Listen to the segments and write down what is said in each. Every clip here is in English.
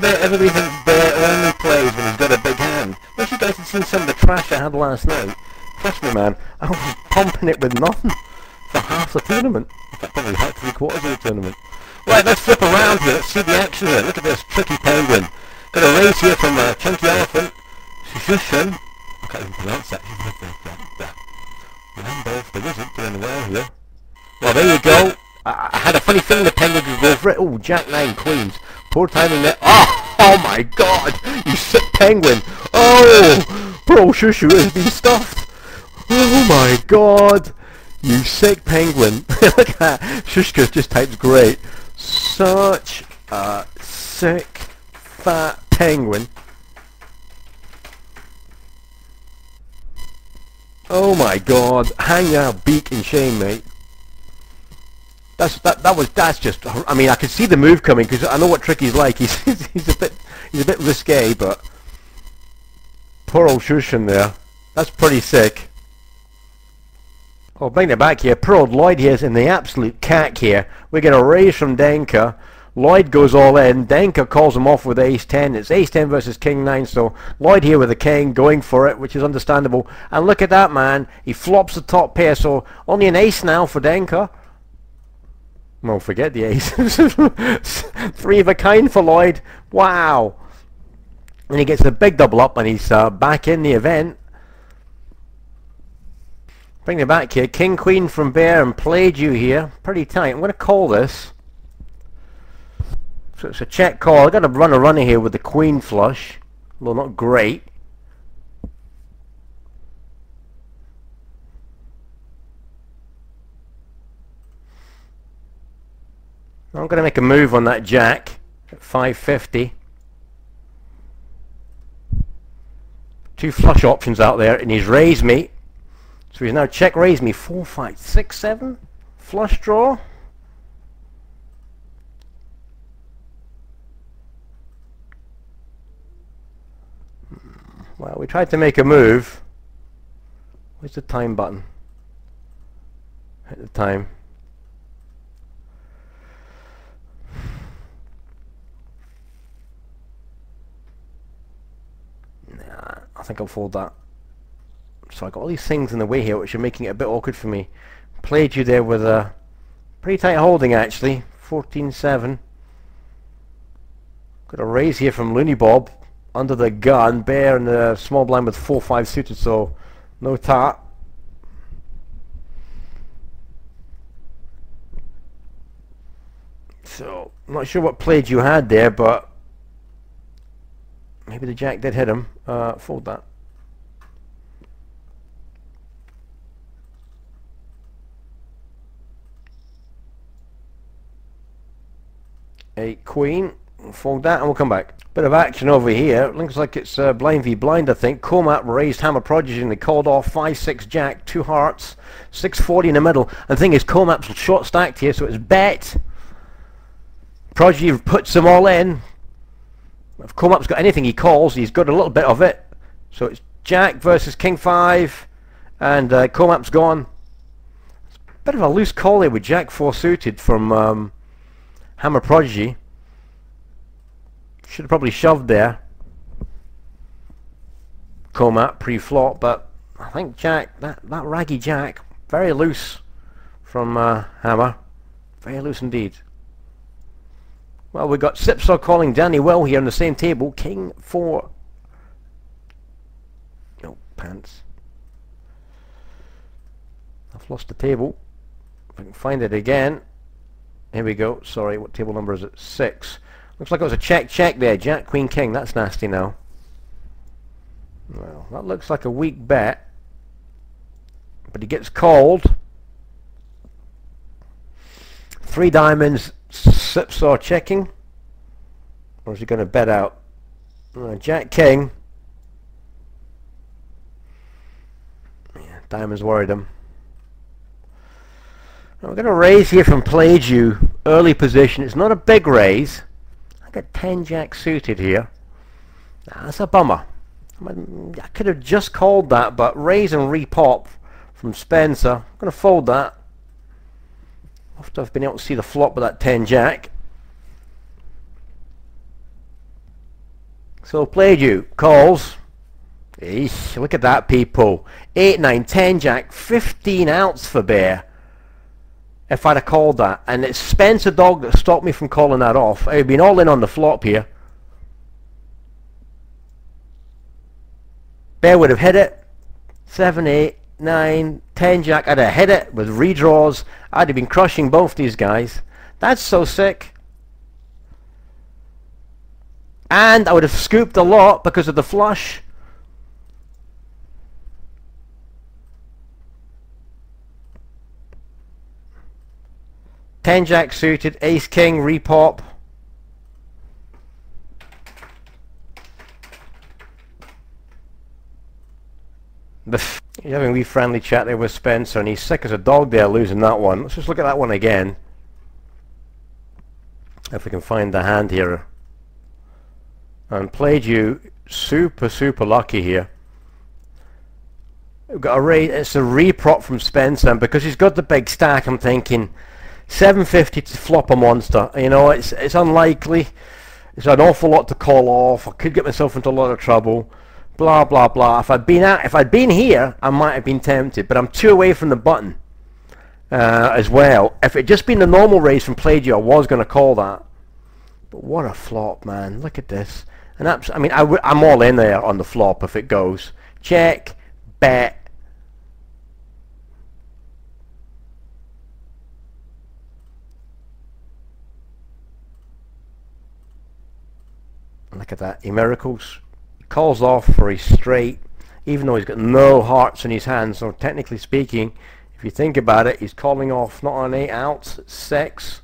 Everybody thinks Bear only plays when he's got a big hand. Wish you guys had seen some of the trash I had last night. Trust me, man, I was pumping it with nothing for half the tournament. In fact, probably half 3/4 of the tournament. Right, let's flip around here. Let's see the action here. Look at this tricky penguin. Got a raise here from Chunky Elephant. Shushin. I can't even pronounce that. Randolph the Wizard doing well here. Well, there you go. I had a funny feeling the penguin could go for it. Oh, Jack 9 Queens. Poor timing there. Oh my God! You sick penguin. Oh, poor old Shushu has been stuffed. Oh my God! You sick penguin. Look at that. Shushka just types great. Such a sick, fat penguin. Oh my God! Hang your beak in shame, mate. That's just. I mean, I could see the move coming because I know what Tricky's like. He's a bit risque, but poor old Shushin there. That's pretty sick. I'll bring it back here. Poor old Lloyd here is in the absolute cack here. We get a raise from Denka. Lloyd goes all in. Denka calls him off with ace 10. It's ace 10 versus king 9, so Lloyd here with the king going for it, which is understandable. And look at that, man. He flops the top pair, so only an ace now for Denka. Well, forget the aces. 3 of a kind for Lloyd. Wow. And he gets a big double up, and he's back in the event. Bring it back here. King Queen from Bear and played you here. Pretty tight. I'm going to call this. So it's a check call. I've got to run a runner here with the Queen flush. Well, not great. I'm going to make a move on that Jack at 550. 2 flush options out there, and he's raised me. So he's now check raised me 4, 5, 6, 7. Flush draw. Well, we tried to make a move. Where's the time button? Hit the time. Nah, I think I'll fold that. So I got all these things in the way here which are making it a bit awkward for me. Played you there with a pretty tight holding actually. 14-7. Got a raise here from Looney Bob. Under the gun, Bear and the small blind with 4-5 suited, so no tat. So, I'm not sure what played you had there, but maybe the Jack did hit him. Fold that. A Queen. Fold that and we'll come back. Bit of action over here. Looks like it's blind v blind, I think. Comat raised Hammer Prodigy and they called off 5-6 Jack, 2 hearts, 640 in the middle. And the thing is, Comat's short stacked here, so it's bet. Prodigy puts them all in. If Comat's got anything he calls, he's got a little bit of it. So it's Jack versus King 5, and Comat's gone. It's a bit of a loose call here with Jack 4 suited from Hammer Prodigy. Should have probably shoved there. Comat pre-flop, but I think Jack, that raggy Jack, very loose from Hammer. Very loose indeed. Well, we've got Sipsaw calling Danny Well here on the same table. King 4. Oh, pants. I've lost the table. If I can find it again. Here we go. Sorry, what table number is it? 6. Looks like it was a check there. Jack, Queen, King. That's nasty now. Well, that looks like a weak bet. But he gets called. 3 diamonds. Sipsaw checking. Or is he going to bet out? Jack, King. Yeah, diamonds worried him. Now we're going to raise here from Played You. Early position. It's not a big raise. I got 10 Jack suited here. That's a bummer. I could have just called that, but raise and repop from Spencer. I'm going to fold that. After I've been able to see the flop with that 10 Jack. So played you. Calls. Eesh, look at that, people. 8, 9, 10 jack, 15 outs for bear. If I'd have called that. And it's Spencer Dog that stopped me from calling that off. I'd been all in on the flop here. Bear would have hit it. 7, 8, 9, 10 jack. I'd have hit it with redraws. I'd have been crushing both these guys. That's so sick. And I would have scooped a lot because of the flush. Ten jack suited, ace king, repop. You're having a wee friendly chat there with Spencer, and he's sick as a dog there losing that one. Let's just look at that one again. If we can find the hand here. And played you super lucky here. We've got a raise. It's a reprop from Spencer, and because he's got the big stack, I'm thinking 750 to flop a monster. You know, it's unlikely. It's an awful lot to call off. I could get myself into a lot of trouble. Blah blah blah. If I'd been here, I might have been tempted, but I'm 2 away from the button as well. If it just been the normal raise from played you, I was going to call that. But what a flop, man! Look at this. And I mean, I'm all in there on the flop if it goes. Check, bet. Look at that. He miracles. He calls off for his straight, even though he's got no hearts in his hand. So technically speaking, if you think about it, he's calling off not on 8 outs, it's 6.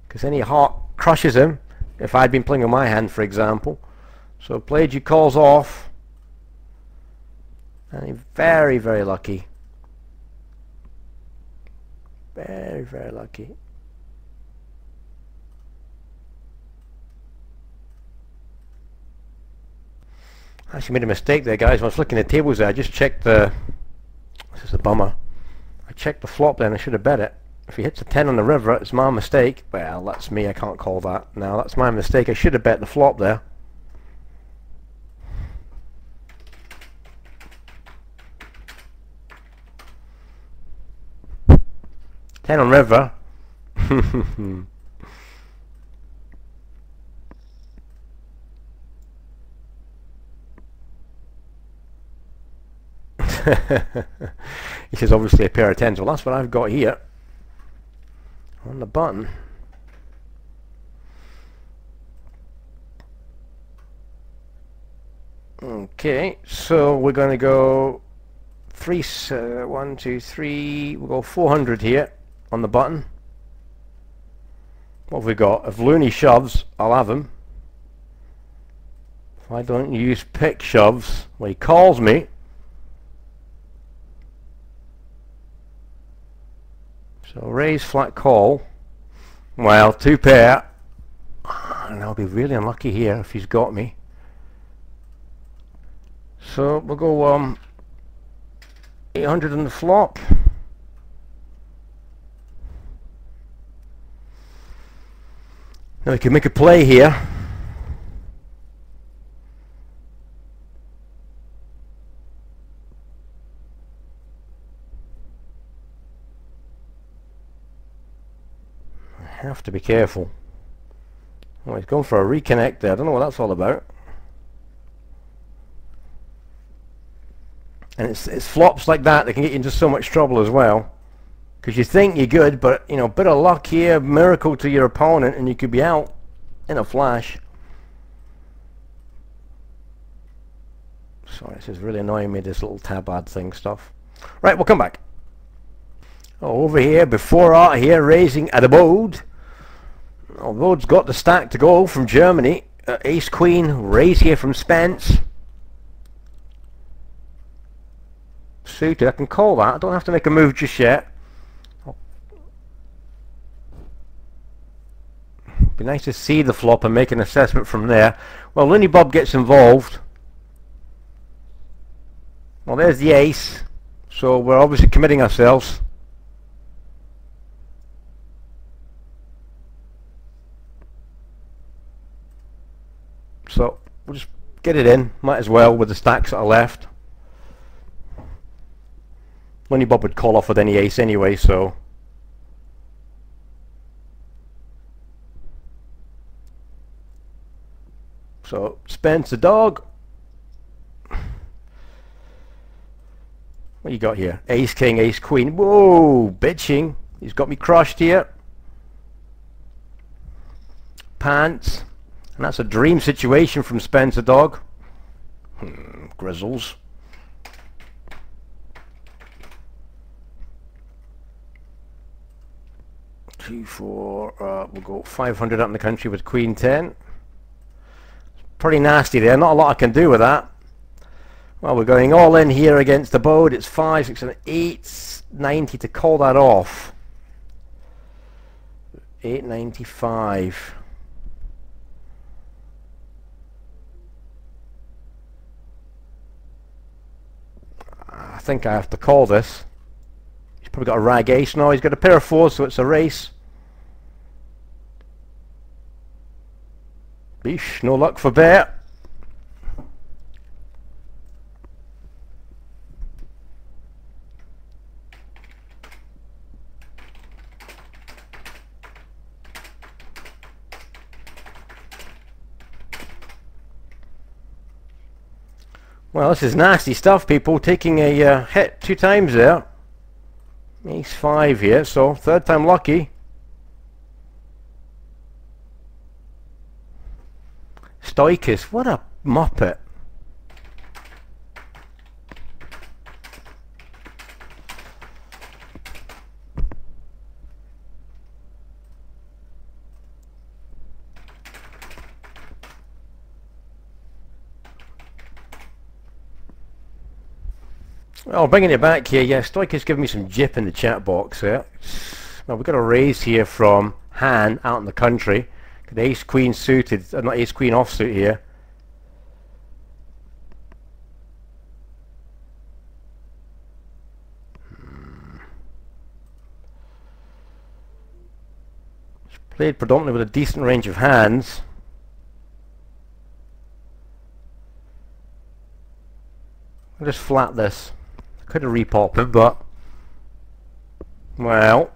Because any heart crushes him. If I'd been playing with my hand, for example. So played you calls off. And he's very lucky. Very lucky. I actually made a mistake there, guys. When I was flicking the tables there, I just checked the... This is a bummer. I checked the flop then, I should have bet it. If he hits a 10 on the river, it's my mistake. Well, that's me, I can't call that. Now, that's my mistake. I should have bet the flop there. Ten on river. He says obviously a pair of 10s. Well, that's what I've got here on the button. Okay, so we're going to go 1, 2, 3. We'll go 400 here on the button. What have we got? If Looney shoves, I'll have him. If I don't use pick shoves, well, he calls me. So raise, flat call. Well, 2 pair. And I'll be really unlucky here if he's got me. So we'll go 800 on the flop. Now we can make a play here. Have to be careful. Oh, he's going for a reconnect there. I don't know what that's all about. And it's flops like that that can get you into so much trouble as well. Because you think you're good, but you know, bit of luck here, miracle to your opponent, and you could be out in a flash. Sorry, this is really annoying me, this little tab ad thing stuff. Right, we'll come back. Oh, over here, before out here, raising at a board. Oh, Bode's got the stack to go from Germany. Ace Queen, raise here from Spence. Suited, I can call that. I don't have to make a move just yet. Be nice to see the flop and make an assessment from there. Well, Looney Bob gets involved. Well, there's the ace. So we're obviously committing ourselves. So we'll just get it in, might as well, with the stacks that are left. Only Bob would call off with any ace anyway, so. So, Spence the dog. What you got here? Ace, king, ace, queen. Whoa, bitching. He's got me crushed here. Pants. And that's a dream situation from Spence the dog. Grizzles. Two, four. We'll go 500 up in the country with queen 10. Pretty nasty there. Not a lot I can do with that. Well, we're going all in here against the board. It's 5, 6, and 8. 90 to call that off. 895. I think I have to call this. He's probably got a rag ace. No, he's got a pair of 4s, so it's a race. Beesh, no luck for Bear. Well, this is nasty stuff, people. Taking a hit 2 times there. Ace 5 here, so 3rd time lucky. Stoikis, what a muppet. Well, bringing it back here, yeah, Stoikis giving me some jip in the chat box there. Well, we've got a raise here from Han out in the country. Got ace queen suited, not ace queen offsuit here. It's played predominantly with a decent range of hands. I'll just flat this. Could have repopped it, but well,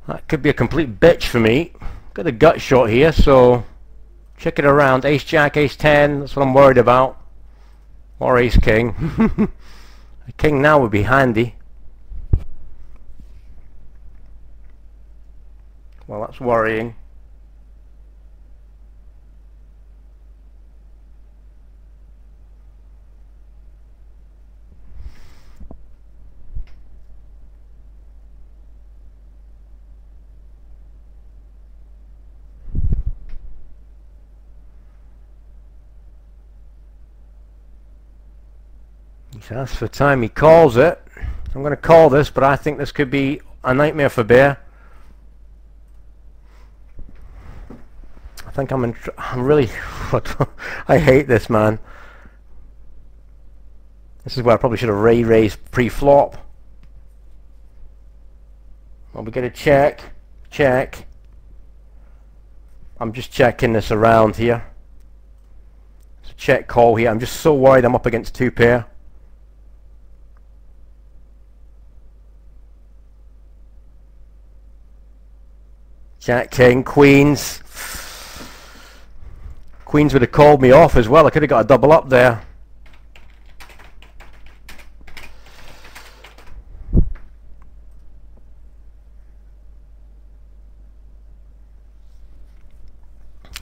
that could be a complete bitch for me. Got a gut shot here, so check it around. Ace jack, ace 10, that's what I'm worried about. Or ace king. A king now would be handy. Well, that's worrying. He's asked for time, he calls it. I'm going to call this, but I think this could be a nightmare for Bear. I think I'm really... I hate this, man. This is where I probably should have raised pre-flop. Well, we get a check. Check. I'm just checking this around here. It's a check call here. I'm just so worried I'm up against 2 pair. Jack, king, queens. Queens would have called me off as well. I could have got a double up there.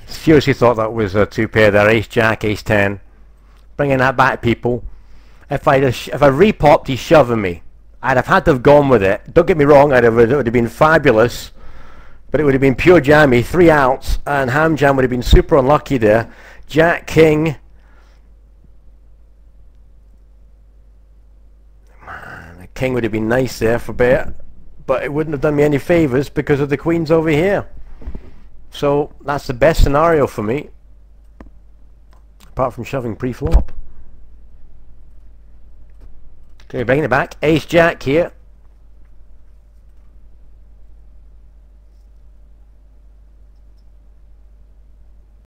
Seriously thought that was a 2 pair there. Ace jack, ace 10. Bringing that back, people. If I repopped, he's shoving me. I'd have had to have gone with it. Don't get me wrong, it would have been fabulous. But it would have been pure jammy, 3 outs, and ham jam would have been super unlucky there. Jack, king. Man, a king would have been nice there for Bear, but it wouldn't have done me any favours because of the queens over here. So that's the best scenario for me, apart from shoving pre-flop. Okay, bringing it back. Ace jack here.